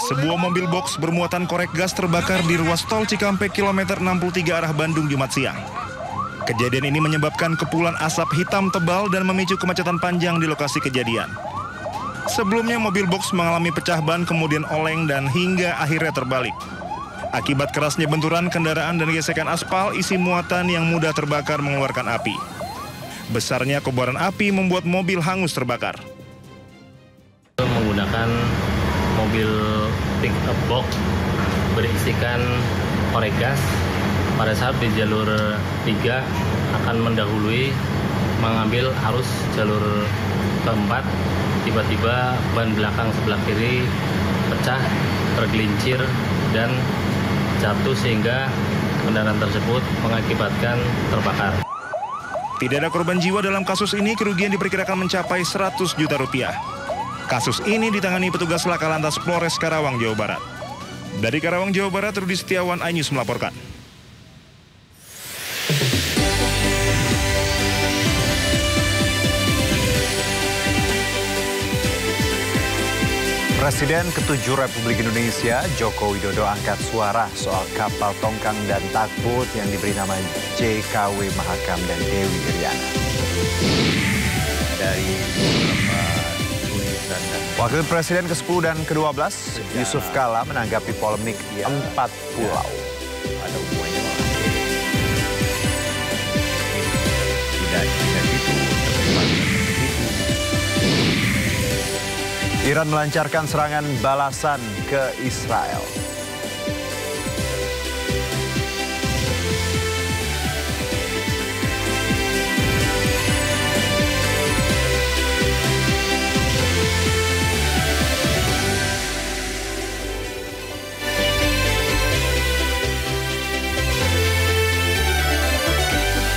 Sebuah mobil box bermuatan korek gas terbakar di ruas tol Cikampek kilometer 63 arah Bandung Jumat siang. Kejadian ini menyebabkan kepulan asap hitam tebal dan memicu kemacetan panjang di lokasi kejadian. Sebelumnya mobil box mengalami pecah ban kemudian oleng dan hingga akhirnya terbalik. Akibat kerasnya benturan kendaraan dan gesekan aspal, isi muatan yang mudah terbakar mengeluarkan api. Besarnya kobaran api membuat mobil hangus terbakar. Menggunakan mobil pick-up box berisikan korek gas pada saat di jalur 3 akan mendahului mengambil arus jalur keempat, tiba-tiba ban belakang sebelah kiri pecah, tergelincir dan jatuh sehingga kendaraan tersebut mengakibatkan terbakar. Tidak ada korban jiwa dalam kasus ini, kerugian diperkirakan mencapai 100 juta rupiah. Kasus ini ditangani petugas Laka Lantas Polres Karawang, Jawa Barat. Dari Karawang, Jawa Barat, Rudi Setiawan, iNews melaporkan. Presiden ke-7 Republik Indonesia, Joko Widodo, angkat suara soal kapal tongkang dan tugboat yang diberi nama JKW Mahakam dan Dewi Iriana. Dari Wakil Presiden ke-10 dan ke-12, Yusuf Kala, menanggapi polemik 4 pulau. Ada hubungannya Iran melancarkan serangan balasan ke Israel.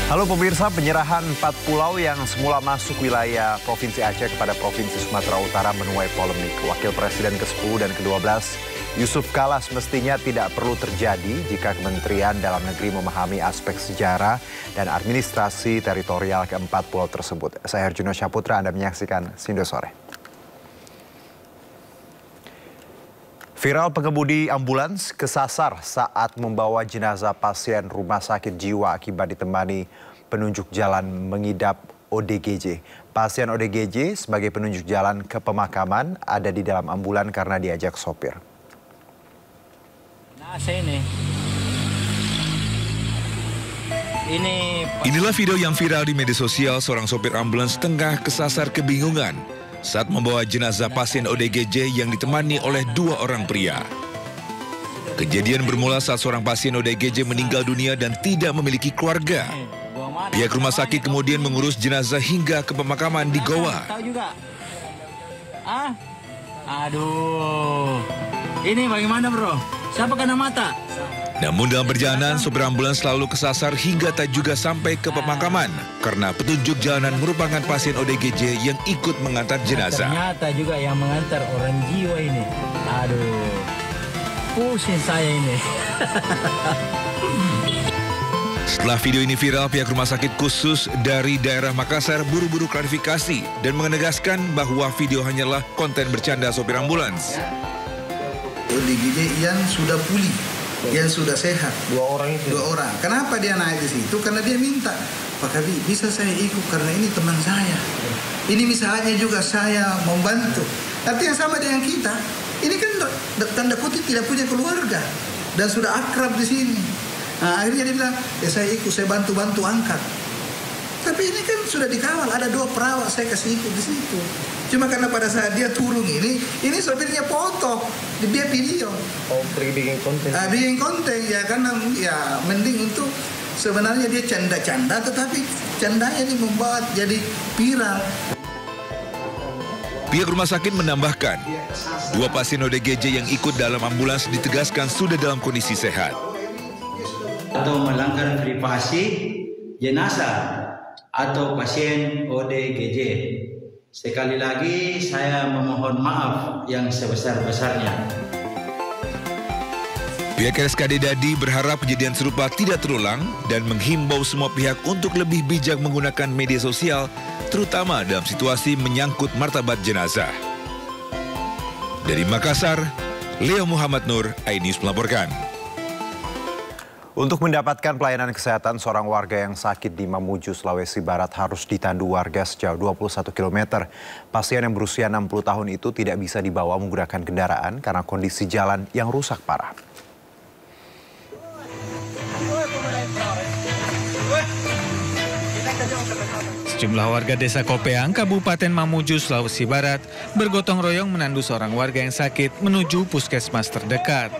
Halo pemirsa, penyerahan 4 pulau yang semula masuk wilayah Provinsi Aceh kepada Provinsi Sumatera Utara menuai polemik. Wakil Presiden ke-10 dan ke-12, Yusuf Kala, semestinya tidak perlu terjadi jika Kementerian Dalam Negeri memahami aspek sejarah dan administrasi teritorial ke-4 pulau tersebut. Saya Herjuno Syaputra, Anda menyaksikan Sindo Sore. Viral pengemudi ambulans kesasar saat membawa jenazah pasien rumah sakit jiwa akibat ditemani penunjuk jalan mengidap ODGJ. Pasien ODGJ sebagai penunjuk jalan ke pemakaman ada di dalam ambulan karena diajak sopir. Nah, ini. Inilah video yang viral di media sosial. Seorang sopir ambulans tengah kesasar kebingungan saat membawa jenazah pasien ODGJ yang ditemani oleh 2 orang pria. Kejadian bermula saat seorang pasien ODGJ meninggal dunia dan tidak memiliki keluarga. Pihak rumah sakit kemudian mengurus jenazah hingga ke pemakaman di Goa. Aduh, ini bagaimana bro? Siapa kena mata? Namun dalam perjalanan, sopir ambulans selalu kesasar hingga tak juga sampai ke pemakaman karena petunjuk jalanan merupakan pasien ODGJ yang ikut mengantar jenazah. Ternyata juga yang mengantar orang jiwa ini. Aduh, pusing saya ini. Setelah video ini viral, pihak rumah sakit khusus dari daerah Makassar buru-buru klarifikasi dan menegaskan bahwa video hanyalah konten bercanda sopir ambulans. ODGJ yang sudah pulih, yang sudah sehat. 2 orang itu? 2 orang. Kenapa dia naik di situ? Karena dia minta, Pak Kabit, bisa saya ikut karena ini teman saya. Ini misalnya juga saya membantu. Artinya sama dengan kita. Ini kan tanda kutip tidak punya keluarga dan sudah akrab di sini. Nah, akhirnya dia bilang, ya saya ikut, saya bantu-bantu angkat. Tapi ini kan sudah dikawal, ada 2 perawat saya kasih ikut di situ. Cuma karena pada saat dia turun ini sopirnya foto, dia video. Oh, bikin konten. Bikin konten ya, karena ya mending untuk sebenarnya dia canda-canda, tetapi candanya ini membuat jadi viral. Pihak rumah sakit menambahkan, 2 pasien ODGJ yang ikut dalam ambulans ditegaskan sudah dalam kondisi sehat. Atau melanggar privasi jenazah atau pasien ODGJ. Sekali lagi saya memohon maaf yang sebesar-besarnya. Pihak RSKD Dadi berharap kejadian serupa tidak terulang dan menghimbau semua pihak untuk lebih bijak menggunakan media sosial, terutama dalam situasi menyangkut martabat jenazah. Dari Makassar, Leo Muhammad Nur, iNews melaporkan. Untuk mendapatkan pelayanan kesehatan, seorang warga yang sakit di Mamuju, Sulawesi Barat harus ditandu warga sejauh 21 km. Pasien yang berusia 60 tahun itu tidak bisa dibawa menggunakan kendaraan karena kondisi jalan yang rusak parah. Sejumlah warga desa Kopeang, Kabupaten Mamuju, Sulawesi Barat bergotong royong menandu seorang warga yang sakit menuju puskesmas terdekat.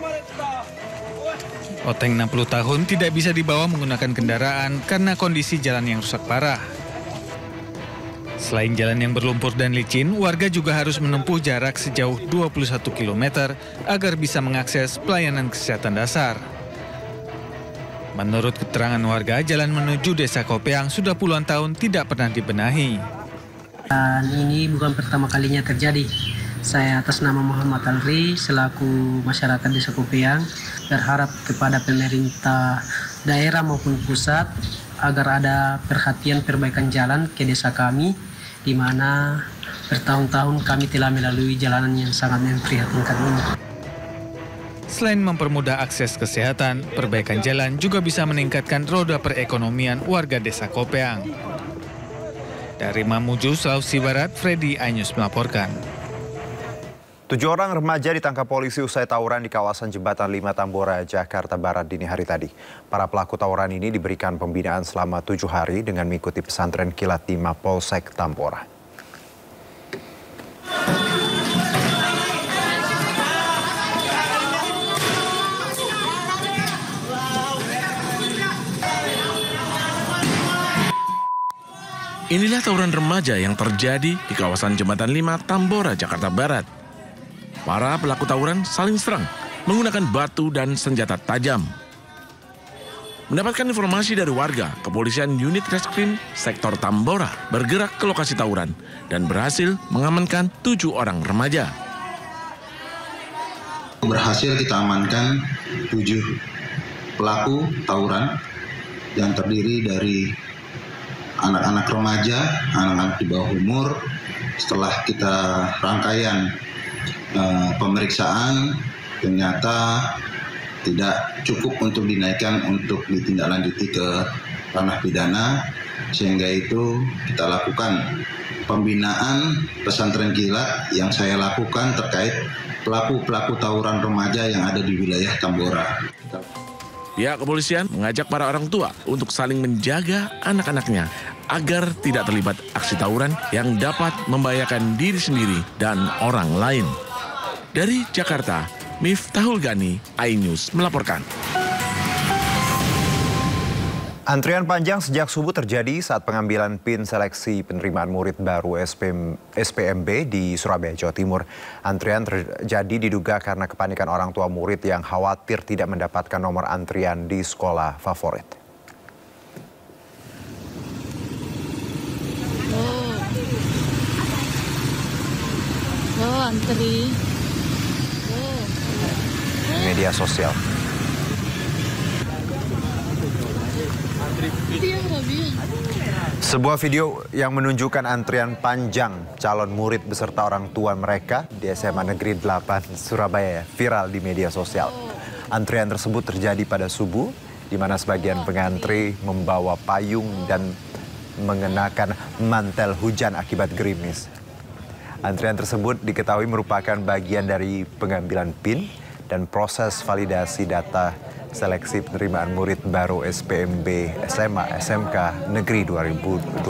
Oteng 60 tahun tidak bisa dibawa menggunakan kendaraan karena kondisi jalan yang rusak parah. Selain jalan yang berlumpur dan licin, warga juga harus menempuh jarak sejauh 21 km agar bisa mengakses pelayanan kesehatan dasar. Menurut keterangan warga, jalan menuju desa Kopeang sudah puluhan tahun tidak pernah dibenahi. Dan ini bukan pertama kalinya terjadi. Saya atas nama Muhammad Alri selaku masyarakat desa Kopeang berharap kepada pemerintah daerah maupun pusat agar ada perhatian perbaikan jalan ke desa kami, di mana bertahun-tahun kami telah melalui jalanan yang sangat memprihatinkan ini. Selain mempermudah akses kesehatan, perbaikan jalan juga bisa meningkatkan roda perekonomian warga desa Kopeang. Dari Mamuju, Sulawesi Barat, Freddy, iNews melaporkan. 7 orang remaja ditangkap polisi usai tawuran di kawasan Jembatan 5 Tambora, Jakarta Barat dini hari tadi. Para pelaku tawuran ini diberikan pembinaan selama 7 hari dengan mengikuti pesantren Kilat 5 Polsek Tambora. Inilah tawuran remaja yang terjadi di kawasan Jembatan 5 Tambora, Jakarta Barat. Para pelaku tawuran saling serang menggunakan batu dan senjata tajam. Mendapatkan informasi dari warga, kepolisian unit reskrim sektor Tambora bergerak ke lokasi tawuran dan berhasil mengamankan 7 orang remaja. Berhasil kita amankan 7 pelaku tawuran yang terdiri dari anak-anak remaja, anak-anak di bawah umur. Setelah kita rangkaian pemeriksaan, ternyata tidak cukup untuk dinaikkan untuk ditindaklanjuti ke ranah pidana, sehingga itu kita lakukan pembinaan pesantren kilat yang saya lakukan terkait pelaku-pelaku tawuran remaja yang ada di wilayah Tambora. Pihak kepolisian mengajak para orang tua untuk saling menjaga anak-anaknya agar tidak terlibat aksi tawuran yang dapat membahayakan diri sendiri dan orang lain. Dari Jakarta, Miftahul Gani, iNews melaporkan. Antrian panjang sejak subuh terjadi saat pengambilan PIN seleksi penerimaan murid baru SPMB di Surabaya, Jawa Timur. Antrian terjadi diduga karena kepanikan orang tua murid yang khawatir tidak mendapatkan nomor antrian di sekolah favorit. Oh, antri. Media sosial. Sebuah video yang menunjukkan antrian panjang calon murid beserta orang tua mereka di SMA Negeri 8 Surabaya viral di media sosial. Antrian tersebut terjadi pada subuh, di mana sebagian pengantri membawa payung dan mengenakan mantel hujan akibat gerimis. Antrian tersebut diketahui merupakan bagian dari pengambilan PIN dan proses validasi data seleksi penerimaan murid baru SPMB SMA SMK Negeri 2025.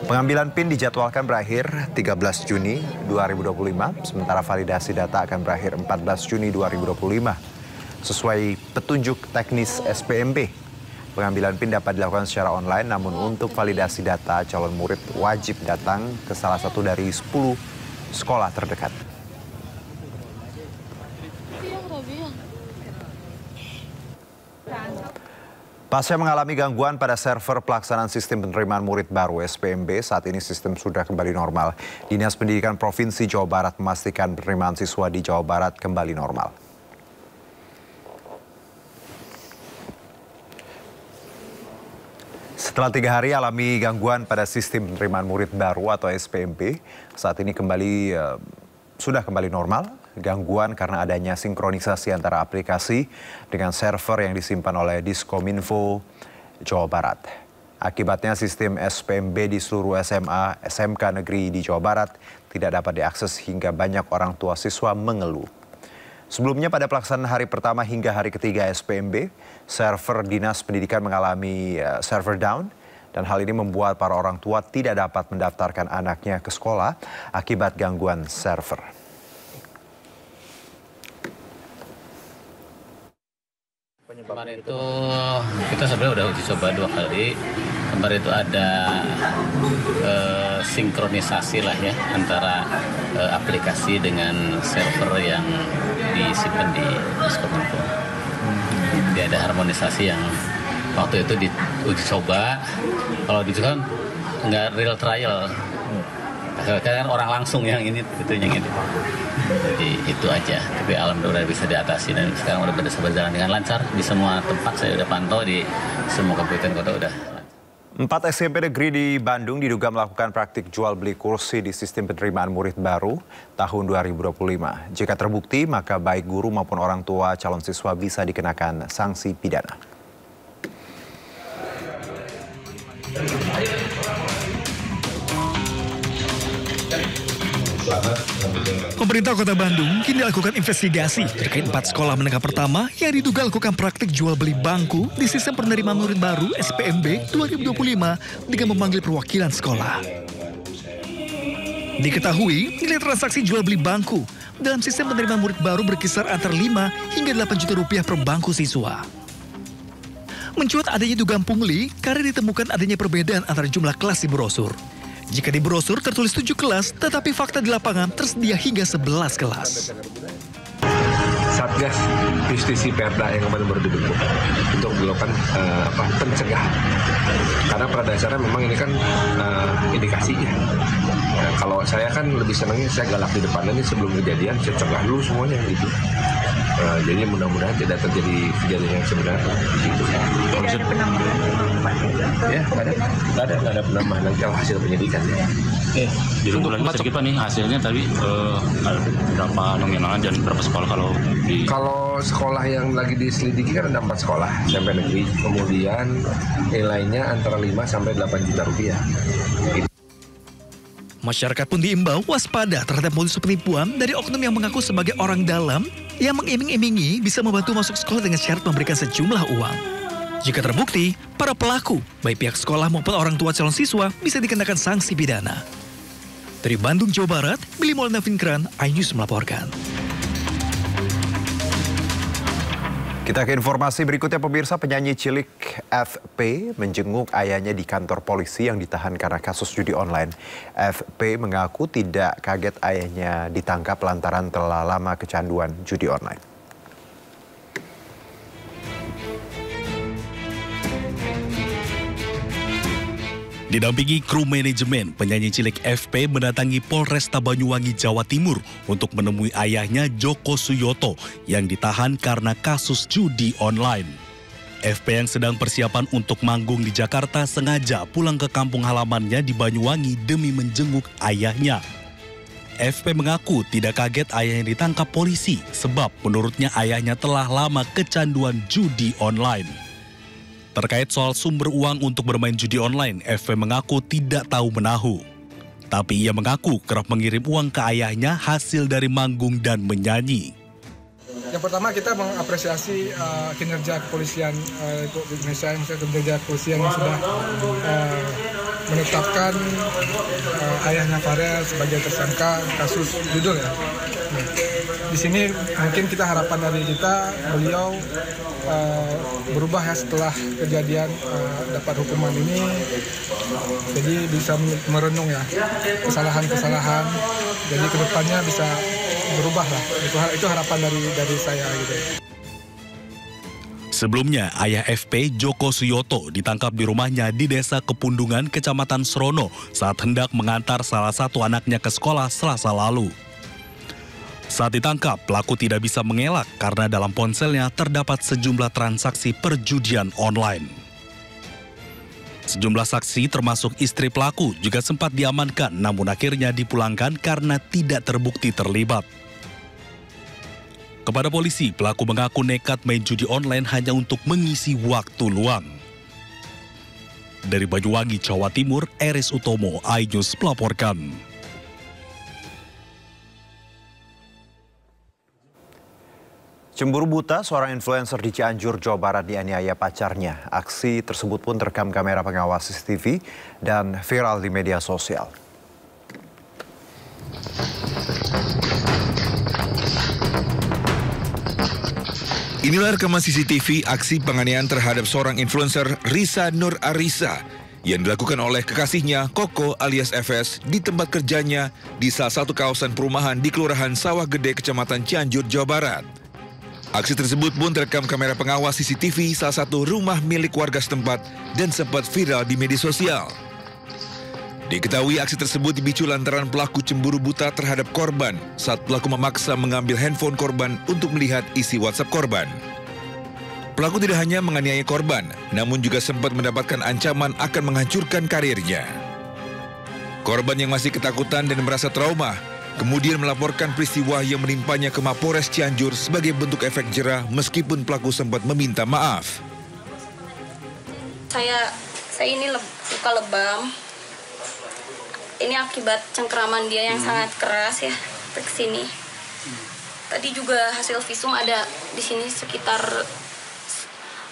Pengambilan PIN dijadwalkan berakhir 13 Juni 2025, sementara validasi data akan berakhir 14 Juni 2025. Sesuai petunjuk teknis SPMB, pengambilan PIN dapat dilakukan secara online, namun untuk validasi data calon murid wajib datang ke salah satu dari 10 sekolah terdekat. Pasca mengalami gangguan pada server pelaksanaan sistem penerimaan murid baru SPMB, saat ini sistem sudah kembali normal. Dinas Pendidikan Provinsi Jawa Barat memastikan penerimaan siswa di Jawa Barat kembali normal. Setelah 3 hari alami gangguan pada sistem penerimaan murid baru atau SPMB, saat ini kembali sudah kembali normal. Gangguan karena adanya sinkronisasi antara aplikasi dengan server yang disimpan oleh Diskominfo Jawa Barat. Akibatnya sistem SPMB di seluruh SMA, SMK negeri di Jawa Barat tidak dapat diakses hingga banyak orang tua siswa mengeluh. Sebelumnya pada pelaksanaan hari pertama hingga hari ketiga SPMB, server Dinas Pendidikan mengalami server down dan hal ini membuat para orang tua tidak dapat mendaftarkan anaknya ke sekolah akibat gangguan server. Kemarin itu kita sebenarnya udah uji coba 2 kali. Kemarin itu ada sinkronisasi lah ya antara aplikasi dengan server yang disimpan di Diskominfo. Jadi ada harmonisasi yang waktu itu diuji coba. Kalau diuji kan nggak real trial. Kan orang langsung yang ini, yang ini. Jadi itu aja. Tapi alhamdulillah bisa diatasi dan sekarang udah bisa berjalan dengan lancar. Di semua tempat saya udah pantau, di semua kabupaten kota udah. 4 SMP negeri di Bandung diduga melakukan praktik jual beli kursi di sistem penerimaan murid baru tahun 2025. Jika terbukti, maka baik guru maupun orang tua calon siswa bisa dikenakan sanksi pidana. Pemerintah Kota Bandung kini lakukan investigasi terkait 4 sekolah menengah pertama yang diduga lakukan praktik jual beli bangku di sistem penerimaan murid baru SPMB 2025 dengan memanggil perwakilan sekolah. Diketahui nilai transaksi jual beli bangku dalam sistem penerimaan murid baru berkisar antara 5 hingga 8 juta rupiah per bangku siswa. Mencuat adanya dugaan pungli karena ditemukan adanya perbedaan antara jumlah kelas di brosur. Jika di brosur tertulis 7 kelas, tetapi fakta di lapangan tersedia hingga 11 kelas. Satgas Justisi Perda yang kemarin baru dibentuk untuk melakukan pencegahan. Karena pada dasarnya memang ini kan indikasinya. Nah, kalau saya kan lebih senangnya saya galak di depan ini sebelum kejadian, saya cegah dulu semuanya gitu. Jadi mudah-mudahan tidak terjadi kejadian yang sebenarnya gitu. Tidak ada penambahan? Ya, nggak ada penambahan nanti kalau hasil penyidikan. Jadi untuk lagi sedikit Pak nih hasilnya tadi berapa nominalan dan berapa sekolah kalau sekolah yang lagi diselidiki kan ada 4 sekolah SMP negeri, kemudian nilainya antara 5 sampai 8 juta rupiah. Masyarakat pun diimbau waspada terhadap modus penipuan dari oknum yang mengaku sebagai orang dalam yang mengiming-imingi bisa membantu masuk sekolah dengan syarat memberikan sejumlah uang. Jika terbukti, para pelaku, baik pihak sekolah maupun orang tua calon siswa bisa dikenakan sanksi pidana. Dari Bandung, Jawa Barat, Billy Maulana Vinkran, iNews melaporkan. Kita ke informasi berikutnya, pemirsa. Penyanyi cilik FP menjenguk ayahnya di kantor polisi yang ditahan karena kasus judi online. FP mengaku tidak kaget ayahnya ditangkap lantaran telah lama kecanduan judi online. Didampingi kru manajemen, penyanyi cilik FP mendatangi Polresta Banyuwangi, Jawa Timur untuk menemui ayahnya Joko Suyoto yang ditahan karena kasus judi online. FP yang sedang persiapan untuk manggung di Jakarta sengaja pulang ke kampung halamannya di Banyuwangi demi menjenguk ayahnya. FP mengaku tidak kaget ayahnya ditangkap polisi sebab menurutnya ayahnya telah lama kecanduan judi online. Terkait soal sumber uang untuk bermain judi online, FP mengaku tidak tahu menahu. Tapi ia mengaku kerap mengirim uang ke ayahnya hasil dari manggung dan menyanyi. Yang pertama kita mengapresiasi kinerja kepolisian Indonesia, kinerja kepolisian yang sudah menetapkan ayahnya Farel sebagai tersangka kasus judul ya. Di sini mungkin kita harapan dari kita beliau berubah ya setelah kejadian dapat hukuman ini, jadi bisa merenung ya kesalahan-kesalahan, jadi kedepannya bisa berubah lah. Itu harapan dari saya gitu. Sebelumnya, ayah FP, Joko Suyoto, ditangkap di rumahnya di Desa Kepundungan, Kecamatan Srono saat hendak mengantar salah satu anaknya ke sekolah Selasa lalu. Saat ditangkap, pelaku tidak bisa mengelak karena dalam ponselnya terdapat sejumlah transaksi perjudian online. Sejumlah saksi termasuk istri pelaku juga sempat diamankan namun akhirnya dipulangkan karena tidak terbukti terlibat. Kepada polisi, pelaku mengaku nekat main judi online hanya untuk mengisi waktu luang. Dari Banyuwangi, Jawa Timur, Eris Utomo, iNews melaporkan. Cemburu buta, seorang influencer di Cianjur, Jawa Barat dianiaya pacarnya. Aksi tersebut pun terekam kamera pengawas CCTV dan viral di media sosial. Inilah rekaman CCTV aksi penganiayaan terhadap seorang influencer Risa Nur Arisa yang dilakukan oleh kekasihnya Koko alias FS di tempat kerjanya di salah satu kawasan perumahan di Kelurahan Sawah Gede, Kecamatan Cianjur, Jawa Barat. Aksi tersebut pun terekam kamera pengawas CCTV salah satu rumah milik warga setempat dan sempat viral di media sosial. Diketahui aksi tersebut dipicu lantaran pelaku cemburu buta terhadap korban saat pelaku memaksa mengambil handphone korban untuk melihat isi WhatsApp korban. Pelaku tidak hanya menganiaya korban, namun juga sempat mendapatkan ancaman akan menghancurkan karirnya. Korban yang masih ketakutan dan merasa trauma kemudian melaporkan peristiwa yang menimpanya ke Mapores Cianjur sebagai bentuk efek jerah meskipun pelaku sempat meminta maaf. Saya ini luka lebam. Ini akibat cengkeraman dia yang sangat keras ya, ke sini. Tadi juga hasil visum ada di sini sekitar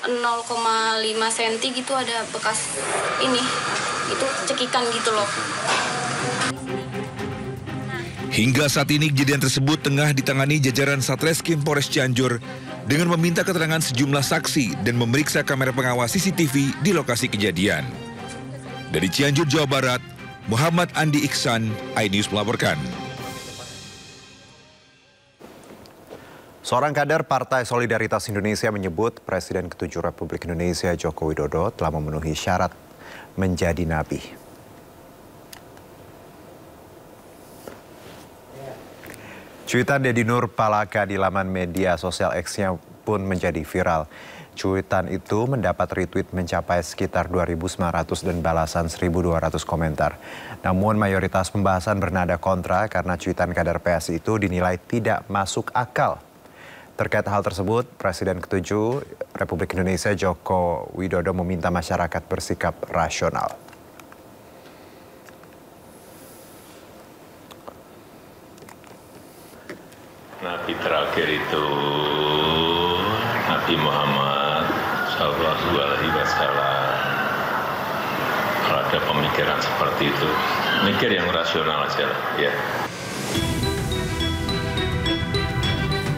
0,5 cm gitu, ada bekas ini, itu cekikan gitu loh. Hingga saat ini kejadian tersebut tengah ditangani jajaran Satreskrim Polres Cianjur dengan meminta keterangan sejumlah saksi dan memeriksa kamera pengawas CCTV di lokasi kejadian. Dari Cianjur, Jawa Barat, Muhammad Andi Iksan, iNews melaporkan. Seorang kader Partai Solidaritas Indonesia menyebut Presiden ke-7 Republik Indonesia Joko Widodo telah memenuhi syarat menjadi nabi. Cuitan Deddy Nur Palaka di laman media sosial X-nya pun menjadi viral. Cuitan itu mendapat retweet mencapai sekitar 2.900 dan balasan 1.200 komentar. Namun mayoritas pembahasan bernada kontra karena cuitan kader PSI itu dinilai tidak masuk akal. Terkait hal tersebut, Presiden ke-7 Republik Indonesia Joko Widodo meminta masyarakat bersikap rasional. Nabi terakhir itu Nabi Muhammad SAW. Kalau ada pemikiran seperti itu, mikir yang rasional aja ya.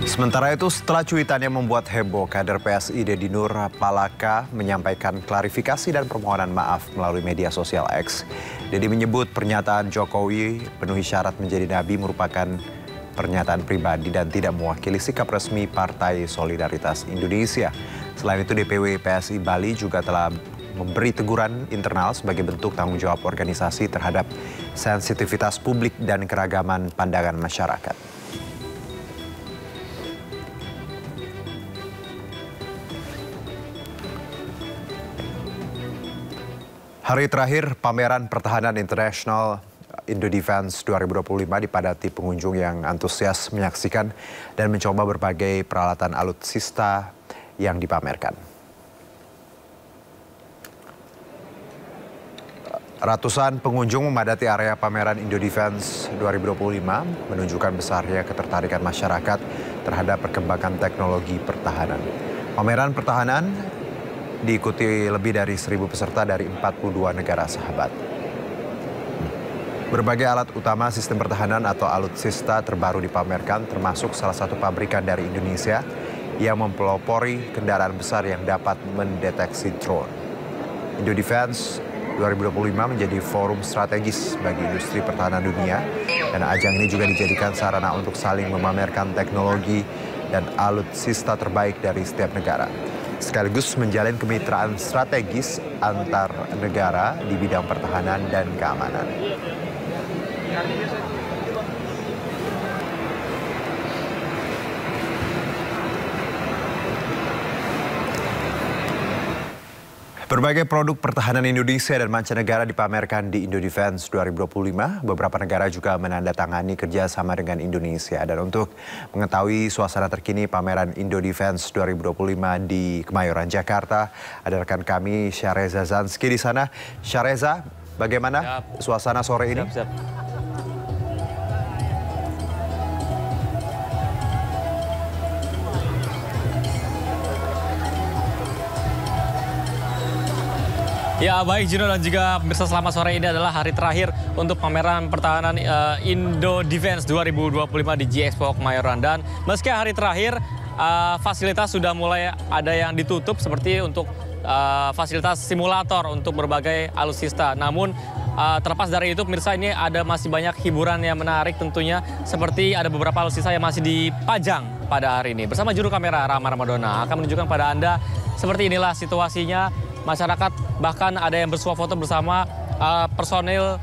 Sementara itu, setelah cuitannya membuat heboh, kader PSI Deddy Nur Palaka menyampaikan klarifikasi dan permohonan maaf melalui media sosial X. Deddy menyebut pernyataan Jokowi penuhi syarat menjadi nabi merupakan pernyataan pribadi dan tidak mewakili sikap resmi Partai Solidaritas Indonesia. Selain itu, DPW PSI Bali juga telah memberi teguran internal sebagai bentuk tanggung jawab organisasi terhadap sensitivitas publik dan keragaman pandangan masyarakat. Hari terakhir pameran pertahanan internasional Indodefense 2025 dipadati pengunjung yang antusias menyaksikan dan mencoba berbagai peralatan alutsista yang dipamerkan. Ratusan pengunjung memadati area pameran Indodefense 2025 menunjukkan besarnya ketertarikan masyarakat terhadap perkembangan teknologi pertahanan. Pameran pertahanan diikuti lebih dari 1.000 peserta dari 42 negara sahabat. Berbagai alat utama sistem pertahanan atau alutsista terbaru dipamerkan, termasuk salah satu pabrikan dari Indonesia yang mempelopori kendaraan besar yang dapat mendeteksi drone. Indodefense 2025 menjadi forum strategis bagi industri pertahanan dunia, dan ajang ini juga dijadikan sarana untuk saling memamerkan teknologi dan alutsista terbaik dari setiap negara, sekaligus menjalin kemitraan strategis antar negara di bidang pertahanan dan keamanan. Berbagai produk pertahanan Indonesia dan mancanegara dipamerkan di Indodefense 2025. Beberapa negara juga menandatangani kerjasama dengan Indonesia. Dan untuk mengetahui suasana terkini pameran Indodefense 2025 di Kemayoran, Jakarta, ada rekan kami Syareza Zanski di sana. Syareza, bagaimana suasana sore ini? Ya baik Juno dan juga pemirsa, selamat sore. Ini adalah hari terakhir untuk pameran pertahanan Indodefense 2025 di G-Expo Kemayoran. Dan meski hari terakhir fasilitas sudah mulai ada yang ditutup seperti untuk fasilitas simulator untuk berbagai alutsista. Namun terlepas dari itu pemirsa, ini ada masih banyak hiburan yang menarik tentunya. Seperti ada beberapa alutsista yang masih dipajang pada hari ini. Bersama juru kamera Rama Ramadona akan menunjukkan pada Anda seperti inilah situasinya. Masyarakat bahkan ada yang bersuah foto bersama personil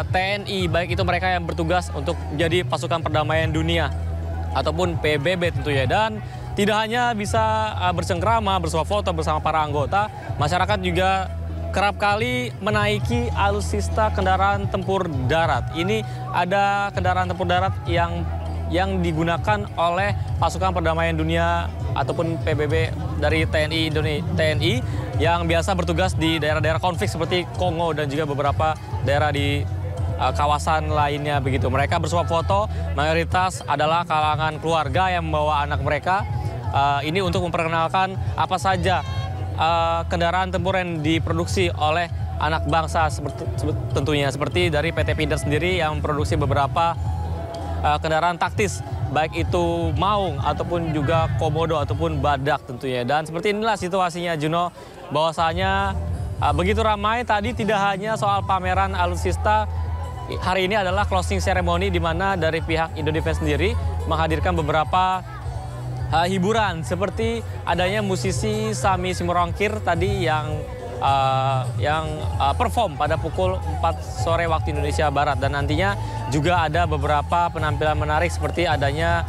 TNI, baik itu mereka yang bertugas untuk menjadi pasukan perdamaian dunia ataupun PBB tentunya. Dan tidak hanya bisa bersengkrama, bersuah foto bersama para anggota, masyarakat juga kerap kali menaiki alutsista kendaraan tempur darat. Ini ada kendaraan tempur darat yang digunakan oleh pasukan perdamaian dunia ataupun PBB dari TNI yang biasa bertugas di daerah-daerah konflik seperti Kongo dan juga beberapa daerah di kawasan lainnya begitu. Mereka bersuap foto, mayoritas adalah kalangan keluarga yang membawa anak mereka. Ini untuk memperkenalkan apa saja kendaraan tempur yang diproduksi oleh anak bangsa tentunya. Seperti dari PT Pindad sendiri yang memproduksi beberapa kendaraan taktis, baik itu Maung ataupun juga Komodo ataupun Badak tentunya. Dan seperti inilah situasinya Juno, bahwasanya begitu ramai. Tadi tidak hanya soal pameran alutsista, hari ini adalah closing ceremony di mana dari pihak Indodefense sendiri menghadirkan beberapa hiburan seperti adanya musisi Sami Simorangkir tadi yang perform pada pukul 4 sore waktu Indonesia Barat. Dan nantinya juga ada beberapa penampilan menarik seperti adanya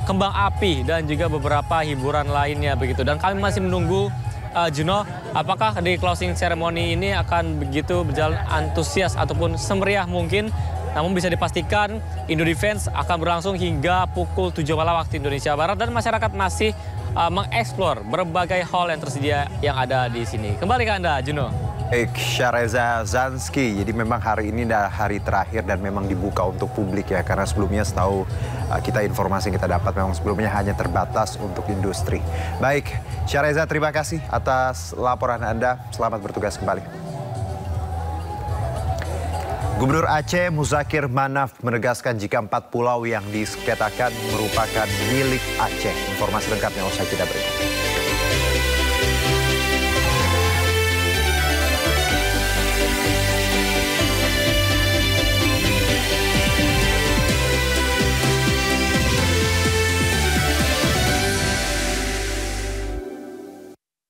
kembang api dan juga beberapa hiburan lainnya begitu. Dan kami masih menunggu Juno, apakah di closing ceremony ini akan begitu berjalan antusias ataupun semeriah mungkin. Namun bisa dipastikan Indodefense akan berlangsung hingga pukul 7 malam waktu Indonesia Barat dan masyarakat masih mengeksplor berbagai hall yang tersedia yang ada di sini. Kembali ke Anda, Juno. Syareza Zanski, jadi memang hari ini adalah hari terakhir dan memang dibuka untuk publik ya, karena sebelumnya setahu kita informasi yang kita dapat memang sebelumnya hanya terbatas untuk industri. Baik, Syareza, terima kasih atas laporan Anda. Selamat bertugas kembali. Gubernur Aceh Muzakir Manaf menegaskan jika 4 pulau yang disengketakan merupakan milik Aceh. Informasi lengkapnya usai jeda berikut.